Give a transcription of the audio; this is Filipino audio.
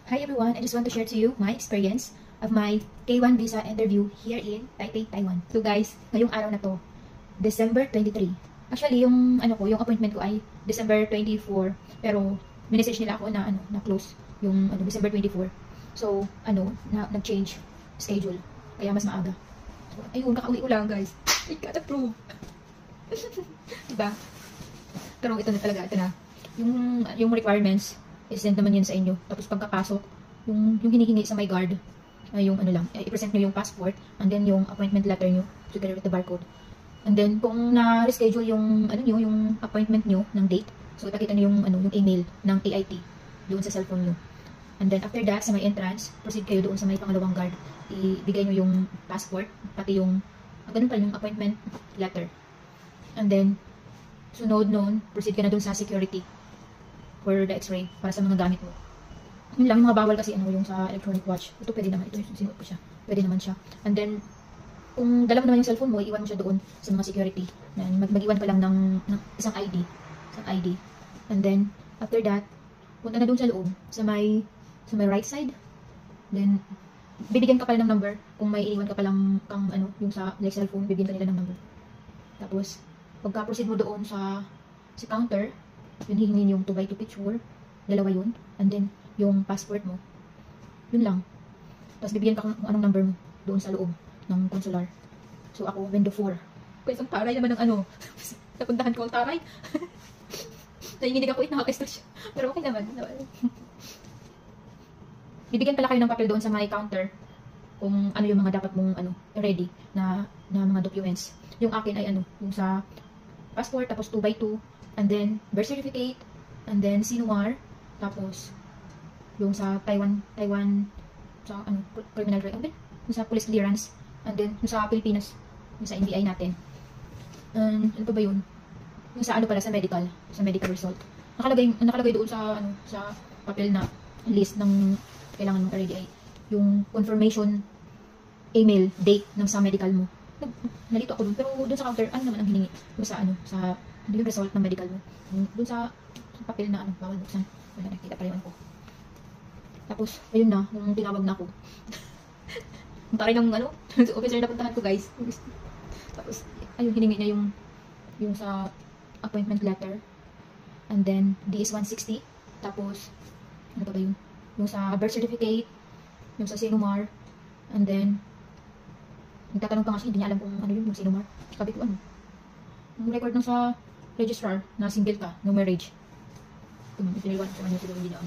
Hi everyone, I just want to share to you my experience of my K1 visa interview here in Taipei, Taiwan. So guys, ngayong araw na to, December 23. Actually, yung yung appointment ko ay December 24, pero minessage nila ako na na-close yung December 24. So, nag-change schedule. Kaya mas maaga. So, ayun, kakauwi ko lang guys. I got approved. Diba? Pero ito na talaga, ito na. Yung requirements, i-send naman yun sa inyo. Tapos pagkapasok, yung hinihingi sa my guard, yung i-present nyo yung passport, and then yung appointment letter nyo, together with the barcode. And then, kung na-reschedule yung appointment nyo ng date, so ipakita nyo yung email ng AIT doon sa cellphone nyo. And then, after that, sa may entrance, proceed kayo doon sa may pangalawang guard. Ibigay nyo yung passport, pati yung, ganun pa yung appointment letter. And then, sunod noon, proceed ka na doon sa security for the x-ray, para sa mga gamit mo. Yun lang, yung mga bawal kasi yung sa electronic watch. Ito pwede naman, ito yung sinuot ko siya. Pwede naman siya. And then, kung dala mo naman yung cellphone mo, iiwan mo siya doon sa mga security. Mag-iwan ka lang ng isang ID. And then, after that, punta na doon sa loob, sa may right side. Then, bibigyan ka pala ng number. Kung may iiwan ka palang yung sa cellphone, bibigyan ka nila ng number. Tapos, pagka-proceed mo doon sa counter, yun hihingin yung 2x2 picture, dalawa yun, and then yung passport mo, yun lang. Tapos bibigyan ka kung anong number mo doon sa loob ng consular. So ako, window 4. Kaya isang taray naman ng napuntahan ko ang taray. Nanginginig ako, nakaka-stress siya. Pero okay naman. Bibigyan pala kayo ng papel doon sa my counter kung ano yung mga dapat mong ready na mga documents. Yung akin ay yung sa passport, tapos 2x2, and then birth certificate, and then CNUR, tapos yung sa Taiwan sa criminal record, yung sa police clearance, and then yung sa Pilipinas, yung sa NBI natin. And ano pa ba yun? Yung sa pala, sa medical result. Nakalagay doon sa papel na list ng kailangan mong i-ready ay yung confirmation email date ng sa medical mo. Nalito ako doon, pero doon sa counter, naman ang hiningi? Sa yung result ng medical mo. Doon sa papel na bawal buksan. Wala, nakikita pa rin ko. Tapos, ayun na, nung tinawag na ako. Ang taray ng officer na puntahan ko guys. Tapos, ayun, hiningi niya yung sa appointment letter. And then, DS-160. Tapos, ano pa ba yun? Yung sa birth certificate. Yung sa CNUR. And then, nagtatanong pa nga siya, hindi niya alam kung ano yun, yung CNUR. Sabi ko, yung record nung sa registrar na single ka, no marriage. Ito, ito yung one, hindi na